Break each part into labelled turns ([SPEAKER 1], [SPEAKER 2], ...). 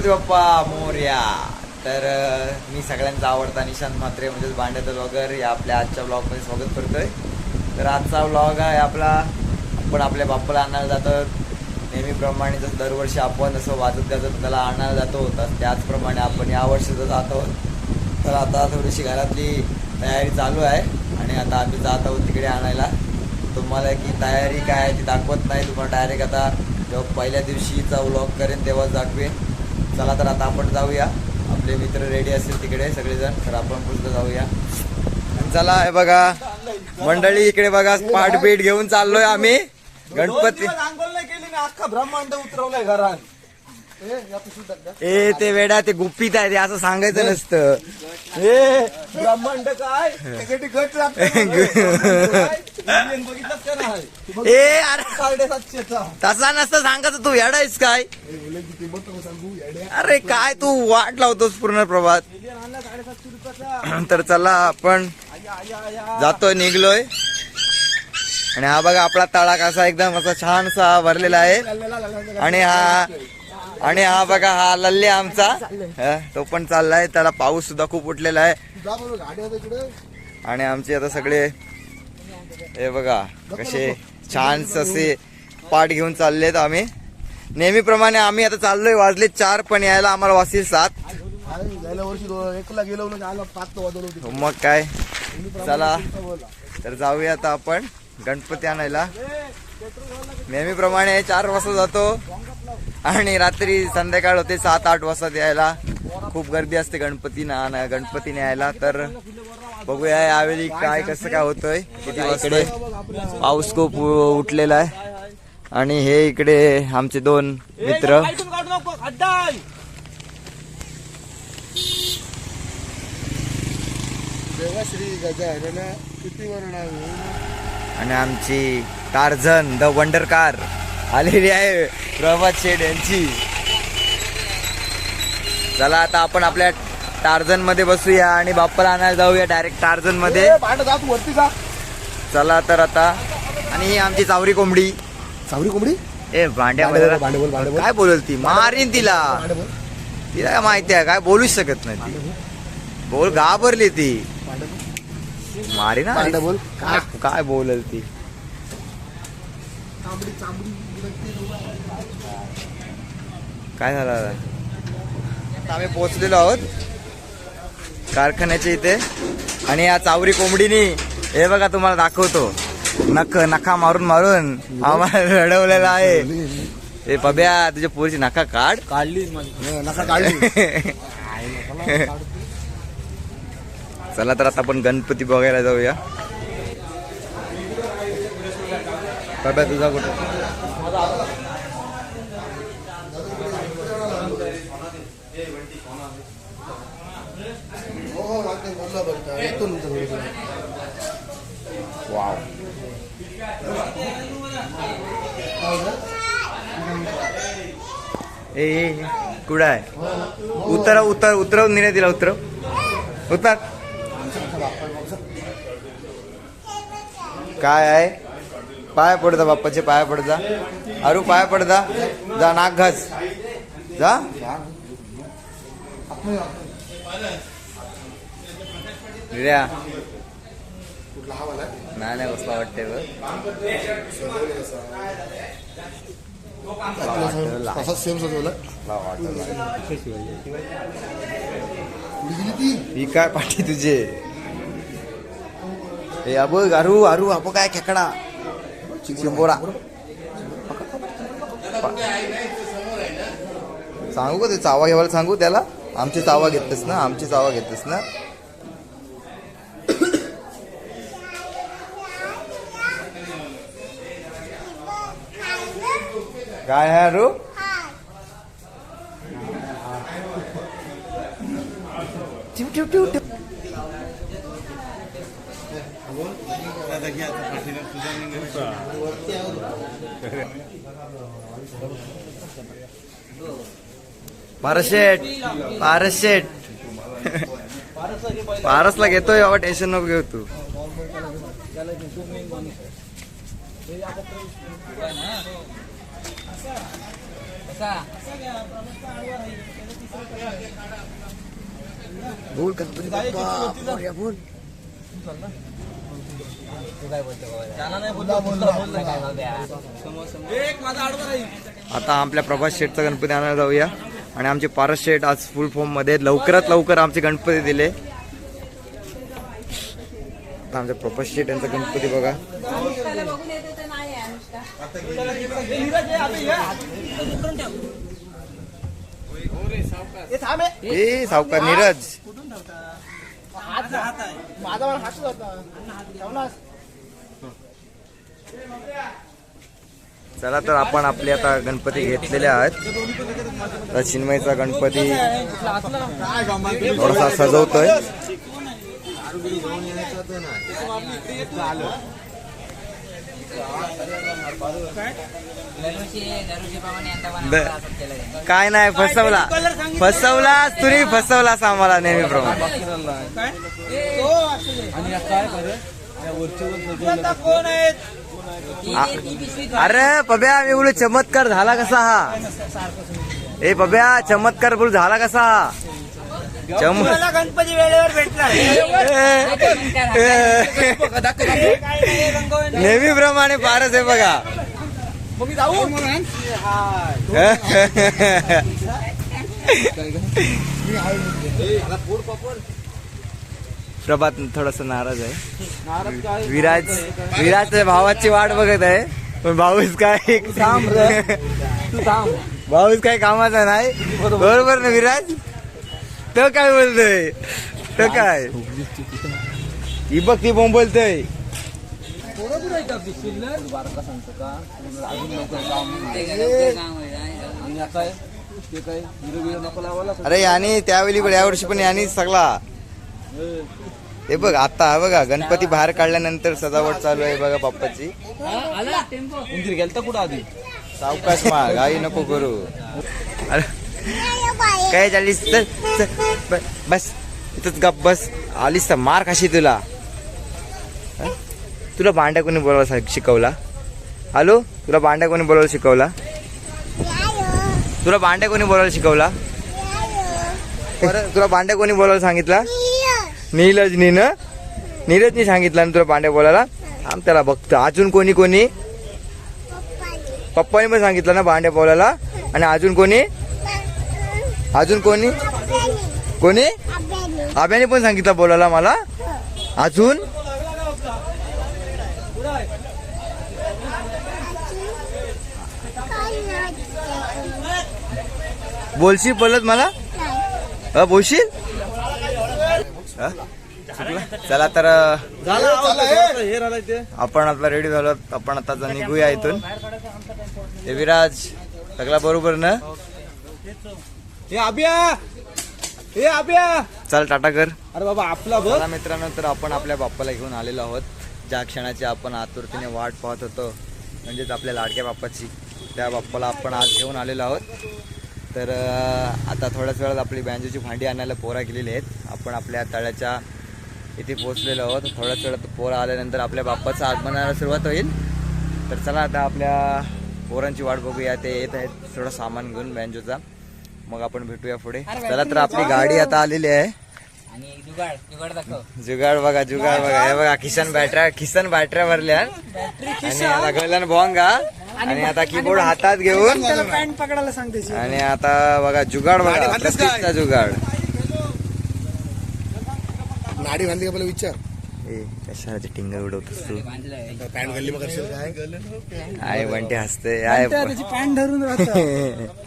[SPEAKER 1] गणपती बाप्पा मोरया. तर मी सगळ्यांचा आवडता निशांत म्हात्रे म्हणजेच भांड्याचा ब्लॉगर या आपल्या आजच्या ब्लॉगमध्ये स्वागत करतोय. तर आजचा ब्लॉग आहे आपला, आपण आपल्या बाप्पाला आणायला जातो. नेहमीप्रमाणे जसं दरवर्षी आपण असं वाजत गाजत त्याला आणायला जातो, तर त्याचप्रमाणे आपण यावर्षी जात आहोत. तर आता थोडीशी घरातली तयारी चालू आहे आणि आता आम्ही जात आहोत तिकडे आणायला. तुम्हाला की तयारी काय आहे ती दाखवत नाही, तुम्हाला डायरेक्ट आता जेव्हा पहिल्या दिवशीचा व्लॉग करेन तेव्हाच दाखवेन. चला तर आता आपण जाऊया, आपले मित्र रेडी असतील तिकडे सगळेजण, तर आपण पुढचं जाऊया. चला हे बघा मंडळी, इकडे बघा पाठबीट घेऊन चाललोय आम्ही गणपती.
[SPEAKER 2] अख्खा ब्रह्मांड उतरवलंय घरात.
[SPEAKER 1] ए ते वेडा ते गुपित आहे, ते असं सांगायचं नसतं.
[SPEAKER 2] हे ब्रह्मांड काय त्यासाठी गट
[SPEAKER 1] ए अरे
[SPEAKER 2] 750चा
[SPEAKER 1] तसा नसतं सांगायचं, तू वेडा आहेस काय? अरे काय तू वाट लावतोस पूर्ण प्रभात.
[SPEAKER 2] 750 रुपयाचा.
[SPEAKER 1] तर चला आपण जातोय, निघलोय. आणि हा बघा आपला तळा कसा एकदम असा छानसा भरलेला आहे. आणि हा बघा हा लल्ले आमचा, तो पण चाललाय. त्याला पाऊस सुद्धा खूप उठलेला आहे. आणि आमचे आता सगळे हे बघा कसे छान असे पाठ घेऊन चाललेत. आम्ही नेहमीप्रमाणे आम्ही आता चाललोय. वाजले 4 पण यायला आम्हाला वाजतील 7. मग काय, चला तर जाऊया आता आपण गणपती आणायला. नेहमीप्रमाणे 4 वाजता जातो आणि रात्री संध्याकाळ होते 7-8 वाजता यायला. खूप गर्दी असते गणपती न्यायला. तर बघूया यावेळी काय कसं काय होतंय. किती वाजता पाऊस खूप उठलेला आहे. आणि हे इकडे आमचे 2 मित्र. आणि आमची टार्झन द वंडर कार आलेली आहे, प्रभात शेठ यांची. चला आता आपण आपल्या टार्झन मध्ये बसूया आणि बाप्पाला आणायला जाऊया डायरेक्ट टार्झन मध्ये. चला तर आता. आणि ही आमची चावरी कोंबडी. ए भांड्यामध्ये काय बोलल ती, मारीन तिला काय माहिती आहे, काय बोलूच शकत नाही ती. बोल घाबरली ती, मारी ना. काय बोलल ती. काय झालं, आम्ही पोहोचलेलो आहोत कारखान्याच्या इथे. आणि या चावरी कोंबडीनी हे बघा तुम्हाला दाखवतो, नखा मारून आम्हाला रडवलेला आहे. हे पब्या तुझ्या पोरीची नखा काढली. चला तर आता आपण गणपती बघायला जाऊया. पब्या तुझा कुठे? वाव, ए कुठं आहे? उतरव निर्णय दिला. उतर. काय आहे? पाय पडदा, बाप्पाचे पाय पडदा. अरू पाय पडदा, जा नाक घास जा. नाही बसला वाटते. ही काय पाठी तुझे? हे अबो अरू अबो काय खेकडा चिंबोरा. सांगू का ते चावा घ्यायला? सांगू त्याला आमची चावा घेतस ना. काय आहे अरू? पारस पारसला घेतोय बाबा, टेन्शन नको घेऊ तू. बोल गणपती बाप्पा मोरया, बोल. आता आपल्या प्रभास शेठचा गणपती आणायला जाऊया. आणि आमचे पारस शेठ आज फुल फॉर्म मध्ये लवकरात लवकर आमचे गणपती दिले. आता आमच्या प्रभास शेठ यांचा गणपती बघा. ए सावकार नीरज, चला तर आपण आपले आता गणपती घेतलेले आहेत. तर चिन्मयचा गणपती थोडासा सजवतोय. काय नाही, फसवला तुम्ही, फसवलास आम्हाला नेहमीप्रमाणे. अरे पब्या, मी बोलू चमत्कार झाला कसा हा? ए पब्या, चमत्कार बोल झाला कसा हा?
[SPEAKER 2] गणपती वेळेवर भेटला.
[SPEAKER 1] नेहमीप्रमाणे फारच आहे बघा. प्रभात थोडासा नाराज आहे. विराज भावाची वाट बघत आहे, पण भाऊच काय भाऊच काय कामाचा नाही. बरोबर ना विराज? तो काय बोलतोय? तो काय ही बघ, ती बोंबलतोय. अरे याने त्यावेळी पण यावर्षी पण याने सगळा. हे बघ आता बघा, गणपती बाहेर काढल्यानंतर सजावट चालू आहे बघा बाप्पाची.
[SPEAKER 2] गेलता कुठं आधी?
[SPEAKER 1] सावकाश मा, गाई नको करू. अरे काय चालीस? बस इथंच गप बस. आलीस तर मार खाशी तुला. तुला भांड्या कोणी बोलायला शिकवला? हॅलो, तुला भांड्या कोणी बोलायला शिकवला? तुला भांड्या कोणी बोलायला शिकवला? तुला भांड्या कोणी बोलायला सांगितला? नीरजनी ना, नीरजनी सांगितलं ना तुला भांड्या बोलायला. आम त्याला बघतो. अजून कोणी कोणी? पप्पानी पण सांगितलं ना भांड्या बोलायला. आणि अजून कोणी? अजून कोणी? कोणी? आब्याने पण सांगितलं बोलायला मला. अजून बोलशील परत मला? बोलशील? चला तर आपण आता रेडी झालो. आपण आता निघूया इथून. हे विराज सगळा बरोबर ना? चल टाटा कर.
[SPEAKER 2] अरे बाबा आपला बघ.
[SPEAKER 1] चला मित्रांनो, तर आपण आपल्या बाप्पाला घेऊन आलेलो आहोत. ज्या क्षणाची आपण आतुरतेने वाट पाहत होतो, म्हणजेच आपल्या लाडक्या बाप्पाची, त्या बाप्पाला आपण आज घेऊन आलेलो आहोत. तर आता थोड्याच वेळात आपली बँजोची भांडी आणायला पोरा गेलेली आहेत. आपण आपल्या तळ्याच्या इथे पोहोचलेलो आहोत. थोड्याच वेळात पोरा आल्यानंतर आपल्या बाप्पाचं आगमनाला सुरुवात होईल. तर चला आता आपल्या पोरांची वाट बघूया. ते येत आहेत थोडं सामान घेऊन बँजोचा. मग आपण भेटूया पुढे. चला तर आपली गाडी आता आलेली आहे. जुगाड बघा, जुगाड बघा. हे बघा, किसन बॅटऱ्या भरल्या. आणि आता गलन भोंगा. आणि आता कीबोर्ड हातात घेऊन
[SPEAKER 2] पॅन्ट पकडायला सांगते.
[SPEAKER 1] आणि आता बघा जुगाड बघा, प्रत्येकचा जुगाड.
[SPEAKER 2] नाडी बांधली का मला विचार.
[SPEAKER 1] कशाची टिंगर उडवतोस तू?
[SPEAKER 2] पॅन्ट घालली मग करशील काय?
[SPEAKER 1] आहे बंटी हसते. आहे
[SPEAKER 2] त्याची पॅन्ट धरून राहतं.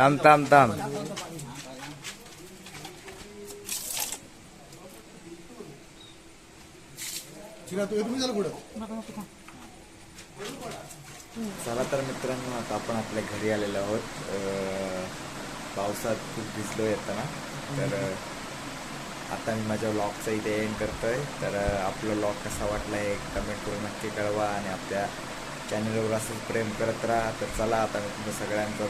[SPEAKER 1] थांब थांब थांब. चला तर मित्रांनो, आता आपण आपल्या घरी आलेलो आहोत. पावसात खूप भिजलो येताना. तर आता मी माझ्या व्लॉगचा इथे एंड करतोय. तर आपला व्लॉग कसा वाटला हे कमेंट करून नक्की कळवा आणि आपल्या चॅनलवर असंच प्रेम करत राहा. तर चला आता मी तुम्ही सगळ्यांचा